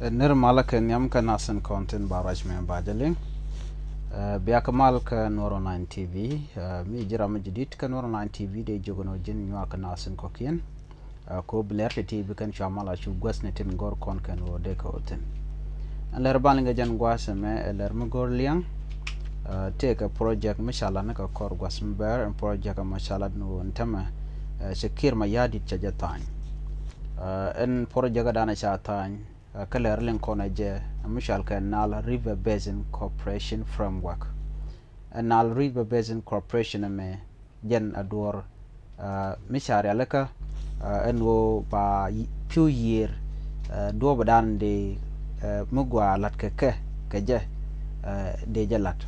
Nirmala ken yam ka nasan content baraj me bajaling. Biakamal ka Noro 9 TV. Mi jira majidit ka Noro 9 TV de jogono jin nywa ka nasan kokien. Ko bler TV kan chamala chu gwas netin gor kon kan wo de ko ten. Aler balinga jan gwasa me aler mo gor liang. Take a project mashallah na ka kor gwas mber and project mashallah no ntama shakir ma yadi chajatan. En project dana chatan kaler len kona je mishal ka Nile River Basin Corporation Framework. Nile River Basin Corporation me jen ador mishar alaka en wo ba few year do badan de mugwa lat ke je de jalat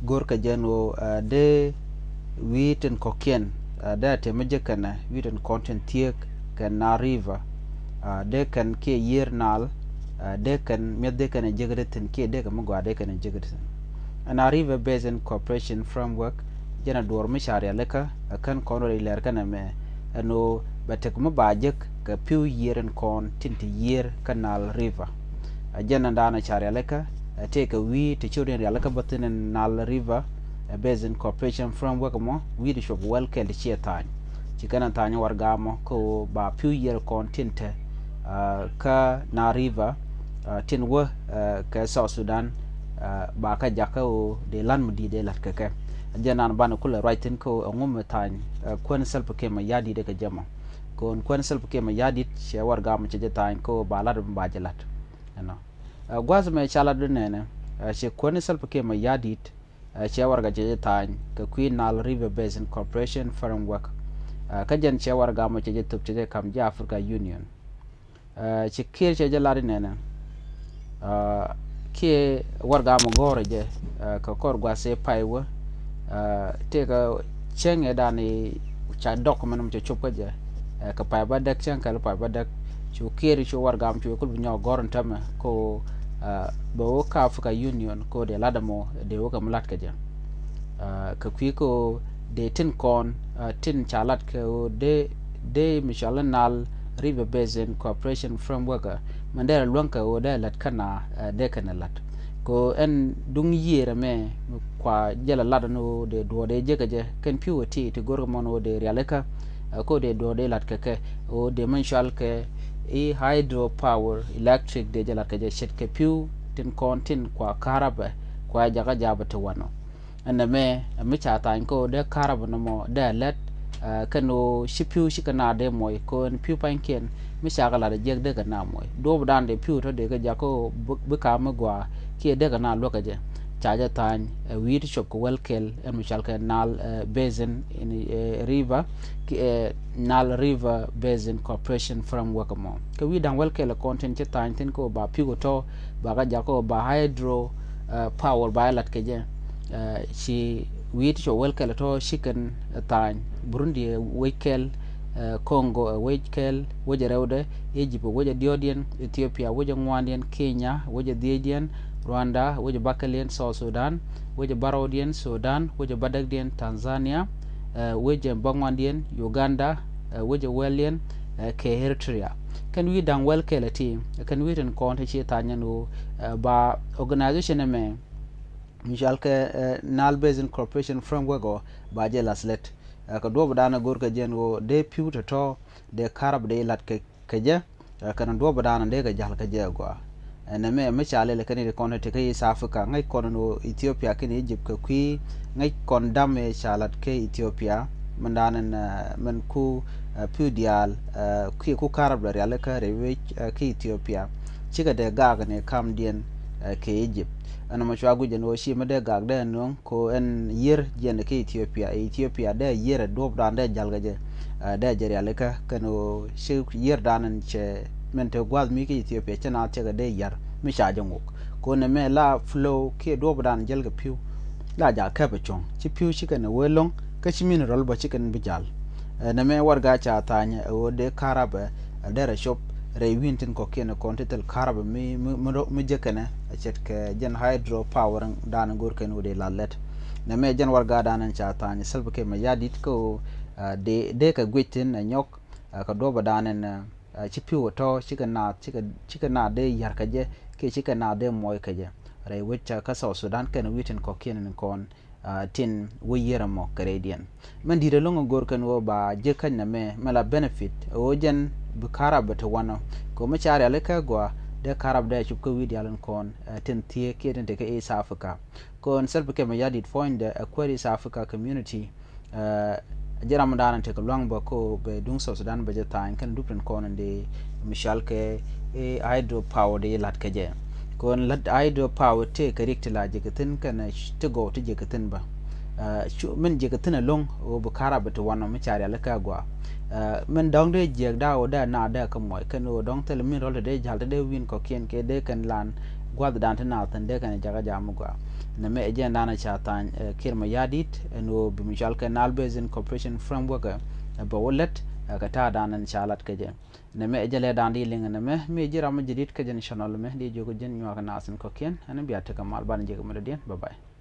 gor ka jen wo de witen kokien da te meje kana witen content tiek ka na river de kan ke year nal de kan medde kan jegretin ke de kan mugwa de kan jegretin ana river basin corporation framework jena dor mi sharia leka kan kono ler kana me no batek mo bajek ka few year en kon tinti year canal river jena dana sharia leka take a we to children ya leka batin nal river basin corporation framework mo we the shop well kel chetan chikana tanya wargamo ko ba few year kon tinte ka na river tinwa ka South Sudan ba ka jaka o de lan mudi de lat keke janan bana kula writing ko ngum tan kon self ke ma yadi de ka jama kon self ke ma yadi che warga mu che tan ko ba lat ba jalat no gwaz me chala de ne che kon self ke ma yadi che warga che tan ka Queen Nile River Basin Corporation framework ka jan che warga mu che tup che kam ja Africa Union che kir che jalari ne ke warga mo gore je ka kor gwa se paiwa te ka chenge dani cha document mo chupa je ka pai ba dak chen ka pai ba dak chu kiri chu warga mo chu kul nyo goron tama ko bo ka Africa Union ko de ladamo de wo ka mulat ka je ka kwi ko de tin kon tin chalat ko de mishalan nal River Basin Corporation Framework mandera luanka o da lat kana de kana lat ko en dung yera me kwa jela lat no de do de je je ken piwati to gormono de realeka ko de do de lat ke o de manshal ke e hydro power electric de jela ke je shet ke piu tin kontin kwa karaba kwa jaga jaba to wano anda me cha tan ko de karaba no mo de let kano shipiu shikana de moy ko piu panken mi shagala de jeg de kana moy do dan de piu to de ga jako buka magwa ke de kana lokaje chaja tan wit shop ko welkel en mi shalka nal basin in river nal river basin corporation framework mo ke wi dan welkel content tan tin ko ba piu to ba ga jako ba hydro power ba lat ke je shi wit shop welkel to shikan tan Burundi wekel Congo wekel woje rewde Egypt woje diodien Ethiopia woje ngwandien Kenya woje diedien Rwanda woje bakalien South Sudan woje barodien Sudan woje badagdien Tanzania woje bangwandien Uganda woje welien ke Eritrea kan wi dan welkel team kan wi ten konta chi tanyano ba organization me mijalke Nile Basin Corporation framework go ba je laslet ka do badana gor ka jengo de piuta to de karab de lat ke je kana do badana de ga jahal ka je go na me chale le kani de kono te kai South Africa ngai kono no Ethiopia kini Egypt ka kui ngai kon dam e chalat ke Ethiopia mandanan man ku pudial ku karab de ale ka rewe ke Ethiopia chiga de ga ne kam dien ke Egypt ana ma chwa guje no shi made gag de no ko en yer jen ke Ethiopia de yer do dan de jalga je de jeri aleka kano shi yer danan che mente gwal mi ke Ethiopia chana che ga de yar mi sha jango ko ne me la flow ke do dan jalga piu la ja ka be chong chi piu shi kana welong ka shi mineral ba chi kan bijal na me warga cha tanya o de karaba de shop rewintin ko kene kontetel karaba mi jekene achet ke jen hydro power dan gor ken wode lallet na me jen warga danan cha tani selbe ke ma yadit ko de ka gwitin nyok ka do badanen chi piwo to chika na de yar ka je ke chika na de moy ka je re wicha ka so Sudan ken witin ko ken kon tin wo yera mo Canadian man di de longo gor kan wo ba je kan na me mala benefit o jen bu karab to wano ko ma chare ale ka gwa de karab de chup ko wi yalan kon tin tie ke den de ke East Africa kon self ke ma yadit find the Aquarius Africa community jeram danan te ko long ba ko be dung so Sudan ba je tan kan dupren kon de mishal ke hydro power de lat ke je kon lat hydro power te correct la je tin kan te go te je tin ba min je tin long o bu karab to wano ma chare ale ka gwa men dong de je da o da na da ko moy kan o dong tel min rol de jal de win ko ken ke de kan lan gwad dan tan na tan de kan jaga jamu gwa na me ejen dana cha tan kirma yadit no bi mishal kan albazen corporation framework ba wallet ka ta danan chalat ke je na me ejele dan di linga na me jira ma jidit ke jen channel me di jogo jen nywa ka nasin ko ken ana biya ta kamal ban je ko medien bye bye